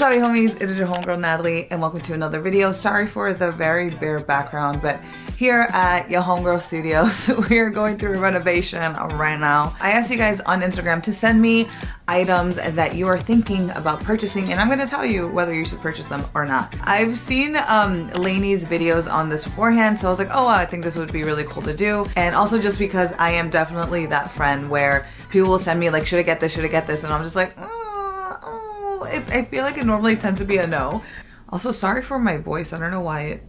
What's up, you homies? It is your homegirl Natalie, and welcome to another video. Sorry for the very bare background, but here at your homegirl studios, we are going through a renovation right now. I asked you guys on Instagram to send me items that you are thinking about purchasing, and I'm gonna tell you whether you should purchase them or not. I've seen Lainey's videos on this beforehand, so I was like, oh, I think this would be really cool to do. And also just because I am definitely that friend where people will send me like, should I get this, should I get this? And I'm just like, I feel like it normally tends to be a no. Also, sorry for my voice. I don't know why it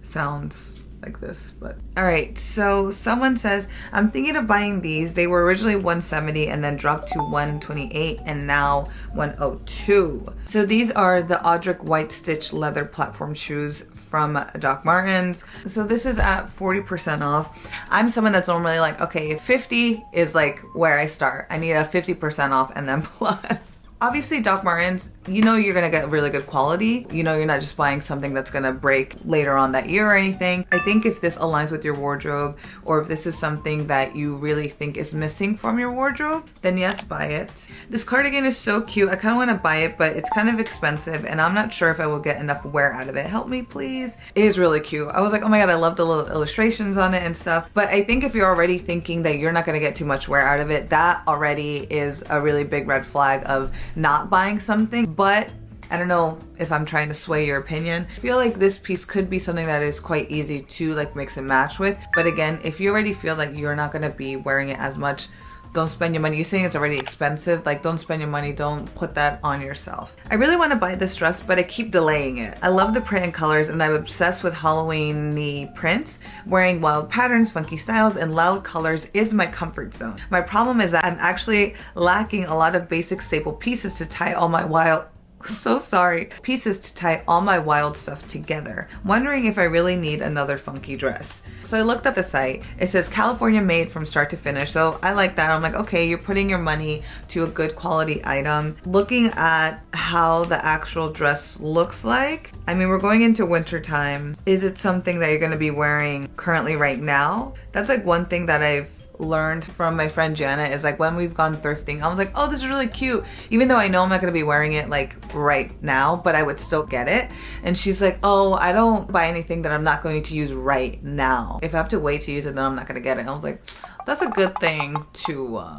sounds like this, but all right. So someone says, I'm thinking of buying these. They were originally $170 and then dropped to $128 and now $102. So these are the Audric white stitch leather platform shoes from Doc Martens. So this is at 40% off. I'm someone that's normally like, okay, 50 is like where I start. I need a 50% off and then plus. Obviously, Doc Martens, you know you're gonna get really good quality. You know you're not just buying something that's gonna break later on that year or anything. I think if this aligns with your wardrobe, or if this is something that you really think is missing from your wardrobe, then yes, buy it. This cardigan is so cute. I kind of want to buy it, but it's kind of expensive, and I'm not sure if I will get enough wear out of it. Help me, please. It is really cute. I was like, oh my god, I love the little illustrations on it and stuff. But I think if you're already thinking that you're not gonna get too much wear out of it, that already is a really big red flag of not buying something. But I don't know if I'm trying to sway your opinion. I feel like this piece could be something that is quite easy to like mix and match with. But again, if you already feel like you're not gonna be wearing it as much, don't spend your money. You're saying it's already expensive. Like, don't spend your money. Don't put that on yourself. I really want to buy this dress, but I keep delaying it. I love the print and colors, and I'm obsessed with Halloween-y prints. Wearing wild patterns, funky styles, and loud colors is my comfort zone. My problem is that I'm actually lacking a lot of basic staple pieces to tie all my pieces to tie all my wild stuff together. Wondering if I really need another funky dress. So I looked up the site. It says California made from start to finish. So I like that. I'm like, okay, you're putting your money to a good quality item. Looking at how the actual dress looks like, I mean, we're going into winter time. Is it something that you're going to be wearing currently right now? That's like one thing that I've learned from my friend Janet is like, when we've gone thrifting, I was like, oh, this is really cute, even though I know I'm not going to be wearing it like right now, but I would still get it. And she's like, oh, I don't buy anything that I'm not going to use right now. If I have to wait to use it, then I'm not going to get it. I was like, that's a good thing to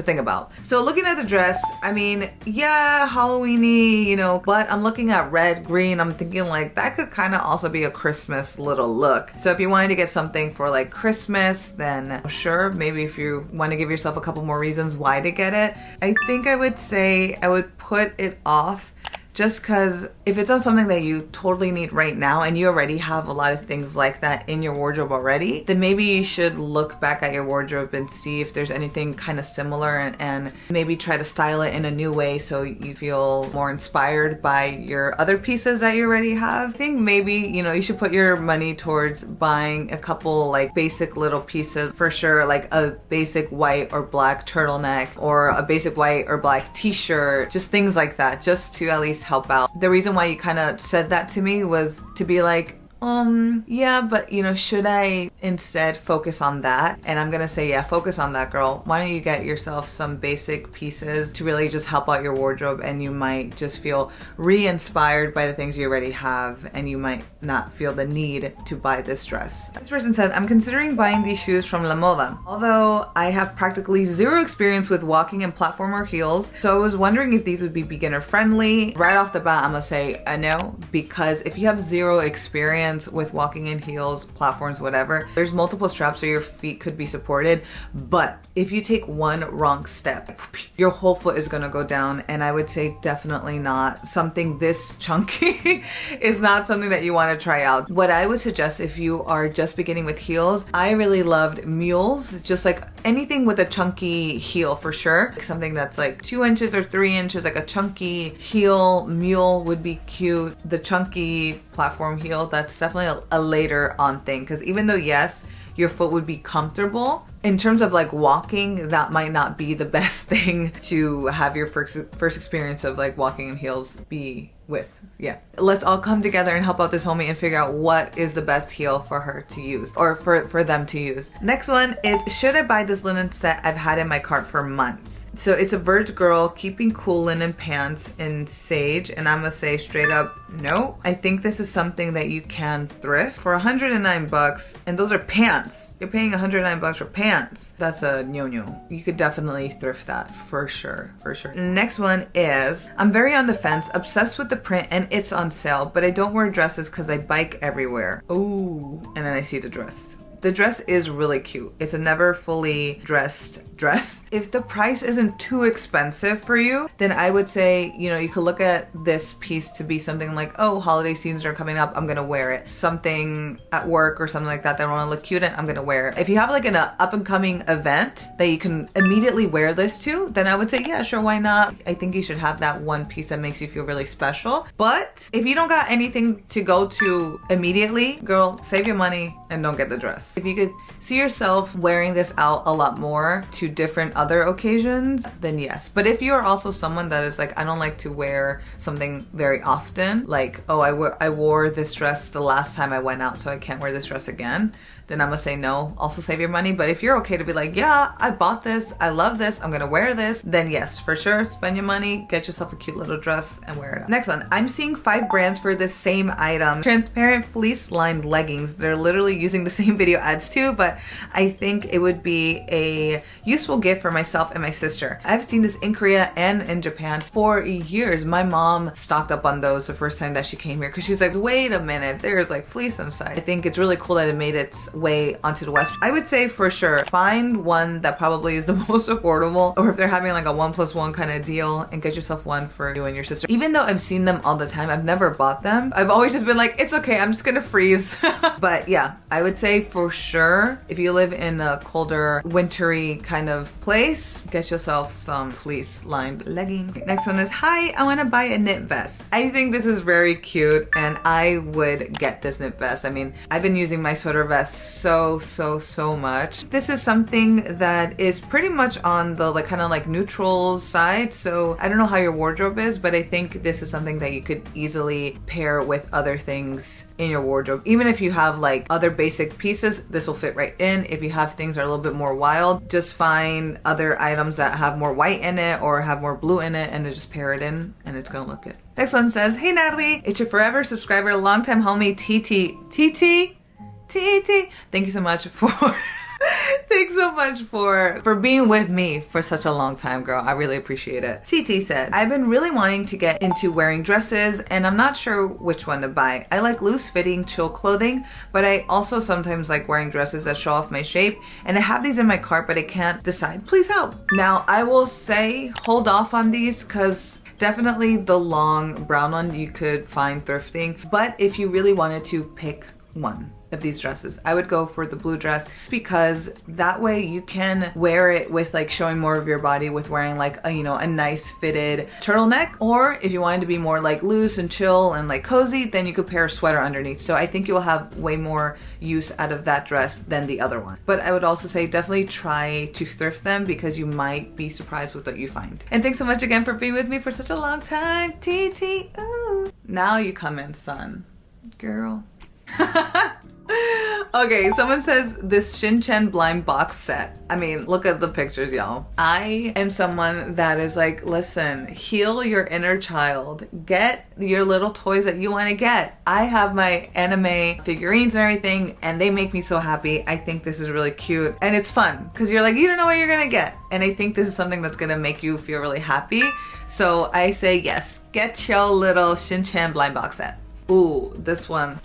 think about. So looking at the dress, I mean, yeah, Halloween-y, you know, but I'm looking at red, green. I'm thinking like that could kind of also be a Christmas little look. So if you wanted to get something for like Christmas, then sure, maybe if you want to give yourself a couple more reasons why to get it, I think I would say I would put it off. Just because if it's not something that you totally need right now and you already have a lot of things like that in your wardrobe already, then maybe you should look back at your wardrobe and see if there's anything kind of similar and maybe try to style it in a new way so you feel more inspired by your other pieces that you already have. I think maybe, you know, you should put your money towards buying a couple like basic little pieces for sure, like a basic white or black turtleneck or a basic white or black t-shirt, just things like that, just to at least help out. The reason why you kind of said that to me was to be like, yeah, but you know, should I instead focus on that? And I'm gonna say, yeah, focus on that, girl. Why don't you get yourself some basic pieces to really just help out your wardrobe, and you might just feel re-inspired by the things you already have, and you might not feel the need to buy this dress. This person said, I'm considering buying these shoes from La Moda. Although I have practically zero experience with walking in platform or heels, so I was wondering if these would be beginner friendly. Right off the bat, I'm gonna say no, because if you have zero experience with walking in heels, platforms, whatever, there's multiple straps so your feet could be supported, but if you take one wrong step, your whole foot is gonna go down, and I would say definitely not. Something this chunky is not something that you want to try out. What I would suggest if you are just beginning with heels, I really loved mules, just like anything with a chunky heel for sure. Like something that's like 2 inches or 3 inches, like a chunky heel mule would be cute. The chunky platform heel, that's definitely a later on thing, because even though yes, your foot would be comfortable, in terms of like walking, that might not be the best thing to have your first experience of like walking in heels be with. Yeah. Let's all come together and help out this homie and figure out what is the best heel for her to use, or for them to use. Next one is, should I buy this linen set? I've had in my cart for months. So it's a Verge Girl Keeping Cool linen pants in sage, and I'm gonna say straight up, no. I think this is something that you can thrift for 109 bucks, and those are pants. You're paying 109 bucks for pants. That's a no-no. You could definitely thrift that for sure, for sure. Next one is, I'm very on the fence, obsessed with the print, and it's on sale, but I don't wear dresses because I bike everywhere. Ooh, and then I see the dress. The dress is really cute. It's a never fully dressed dress. If the price isn't too expensive for you, then I would say, you know, you could look at this piece to be something like, oh, holiday seasons are coming up, I'm gonna wear it. Something at work or something like that I want to look cute in, I'm gonna wear it. If you have like an up and coming event that you can immediately wear this to, then I would say, yeah, sure, why not? I think you should have that one piece that makes you feel really special. But if you don't got anything to go to immediately, girl, save your money and don't get the dress. If you could see yourself wearing this out a lot more to different other occasions, then yes. But if you're also someone that is like, I don't like to wear something very often, like, oh, I wore this dress the last time I went out, so I can't wear this dress again, then I'm gonna say no. Also save your money. But if you're okay to be like, yeah, I bought this, I love this, I'm gonna wear this, then yes, for sure, spend your money, get yourself a cute little dress and wear it out. Next one, I'm seeing 5 brands for this same item. Transparent fleece lined leggings. They're literally using the same video ads too, but I think it would be a useful gift for myself and my sister. I've seen this in Korea and in Japan for years. My mom stocked up on those the first time that she came here because she's like, wait a minute, there's like fleece inside. I think it's really cool that it made its way onto the West. I would say for sure, find one that probably is the most affordable, or if they're having like a 1+1 kind of deal, and get yourself one for you and your sister. Even though I've seen them all the time, I've never bought them. I've always just been like, it's okay, I'm just gonna freeze. But yeah, I would say for sure, if you live in a colder, wintry kind of place, get yourself some fleece lined leggings. Next one is, hi, I want to buy a knit vest. I think this is very cute and I would get this knit vest. I mean, I've been using my sweater vest so much. This is something that is pretty much on the like kind of like neutral side, so I don't know how your wardrobe is, but I think this is something that you could easily pair with other things in your wardrobe. Even if you have like other basic pieces, this will fit right in. If you have things that are a little bit more wild, just find other items that have more white in it or have more blue in it and then just pair it in and it's gonna look good. Next one says, hey Natalie, it's your forever subscriber, longtime homie TT. Thank you so much for thanks so much for being with me for such a long time, girl. I really appreciate it. TT said, I've been really wanting to get into wearing dresses and I'm not sure which one to buy. I like loose fitting chill clothing, but I also sometimes like wearing dresses that show off my shape, and I have these in my cart but I can't decide. Please help. Now I will say hold off on these because definitely the long brown one you could find thrifting, but if you really wanted to pick one of these dresses, I would go for the blue dress because that way you can wear it with like showing more of your body with wearing like a, you know, a nice fitted turtleneck, or if you wanted to be more like loose and chill and like cozy, then you could pair a sweater underneath. So I think you'll have way more use out of that dress than the other one. But I would also say definitely try to thrift them because you might be surprised with what you find. And thanks so much again for being with me for such a long time, TT. Ooh. Now you come in, son. Girl. Okay, someone says this Shin-Chan blind box set. I mean, look at the pictures, y'all. I am someone that is like, listen, heal your inner child. Get your little toys that you want to get. I have my anime figurines and everything, and they make me so happy. I think this is really cute, and it's fun because you're like, you don't know what you're gonna get. And I think this is something that's gonna make you feel really happy. So I say yes, get your little Shin-Chan blind box set. Ooh, this one.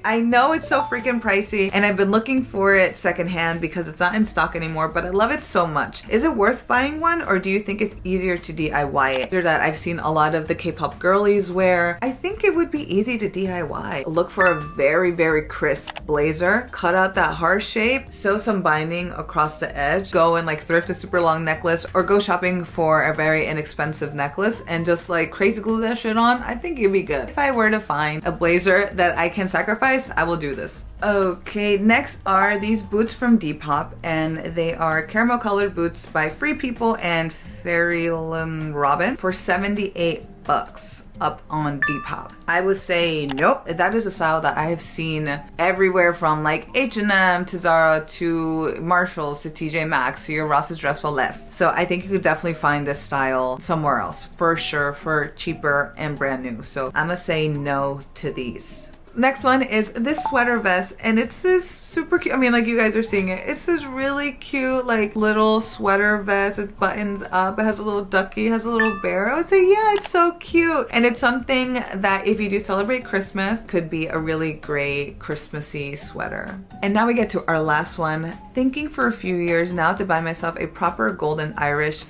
I know it's so freaking pricey and I've been looking for it secondhand because it's not in stock anymore, but I love it so much. Is it worth buying one, or do you think it's easier to DIY it? After that, I've seen a lot of the K-pop girlies wear. I think it would be easy to DIY. Look for a very crisp blazer, cut out that heart shape, sew some binding across the edge, go and like thrift a super long necklace, or go shopping for a very inexpensive necklace and just like crazy glue that shit on. I think you'd be good. If I were to find a blazer that I can sacrifice, I will do this. Okay, next are these boots from Depop, and they are caramel colored boots by Free People and Fairyland Robin for $78. $5 up on Depop. I would say nope. That is a style that I have seen everywhere, from like H&M to Zara to Marshalls to TJ Maxx to your Ross's Dress for Less. So I think you could definitely find this style somewhere else for sure, for cheaper and brand new. So I'm gonna say no to these. Next one is this sweater vest, and it's this super cute, I mean, like you guys are seeing it, it's this really cute like little sweater vest. It buttons up, it has a little ducky, it has a little bear. I would say yeah, it's so cute, and it's something that if you do celebrate Christmas could be a really great Christmassy sweater. And now we get to our last one. Thinking for a few years now to buy myself a proper golden Irish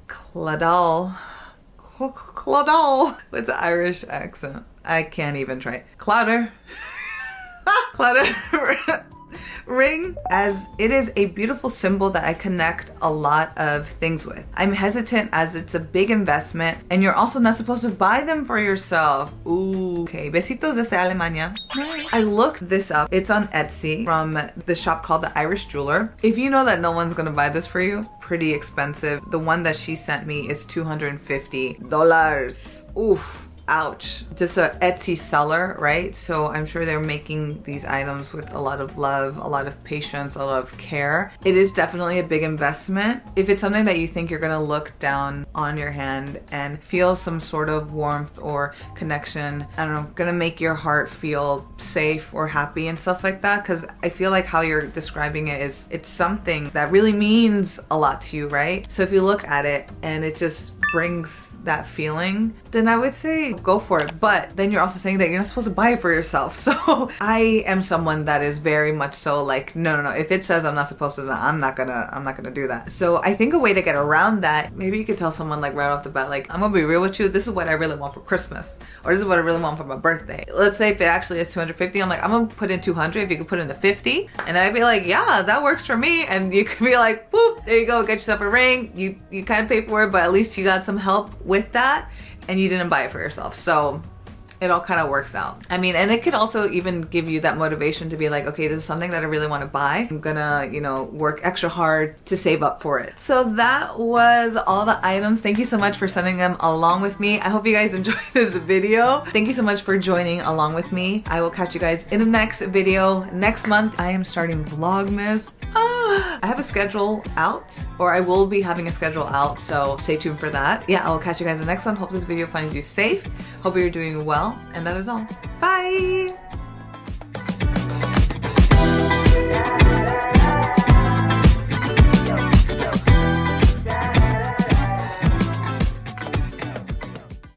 claudal. What's an Irish accent? I can't even try. Clutter. Clutter ring, as it is a beautiful symbol that I connect a lot of things with. I'm hesitant as it's a big investment, and you're also not supposed to buy them for yourself. Ooh, okay. Besitos desde Alemania. I looked this up. It's on Etsy from the shop called The Irish Jeweler. If you know that no one's gonna buy this for you, pretty expensive. The one that she sent me is $250. Oof. Ouch. Just a Etsy seller, right? So I'm sure they're making these items with a lot of love, a lot of patience, a lot of care. It is definitely a big investment. If it's something that you think you're gonna look down on your hand and feel some sort of warmth or connection, I don't know, gonna make your heart feel safe or happy and stuff like that, because I feel like how you're describing it is, it's something that really means a lot to you, right? So if you look at it and it just brings that feeling, then I would say go for it. But then you're also saying that you're not supposed to buy it for yourself. So I am someone that is very much so like, no. If it says I'm not supposed to, I'm not gonna do that. So I think a way to get around that, maybe you could tell someone like right off the bat, like, I'm gonna be real with you, this is what I really want for Christmas, or this is what I really want for my birthday. Let's say if it actually is 250, I'm like, I'm gonna put in 200 if you could put in the 50, and I'd be like, yeah, that works for me. And you could be like, whoop, there you go, get yourself a ring. You kind of pay for it, but at least you got some help with that, and you didn't buy it for yourself. So it all kind of works out. I mean, and it could also even give you that motivation to be like, okay, this is something that I really want to buy. I'm gonna, you know, work extra hard to save up for it. So that was all the items. Thank you so much for sending them along with me. I hope you guys enjoyed this video. Thank you so much for joining along with me. I will catch you guys in the next video. Next month, I am starting Vlogmas. I have a schedule out, or I will be having a schedule out, so stay tuned for that. Yeah, I will catch you guys in the next one. Hope this video finds you safe. Hope you're doing well, and that is all. Bye!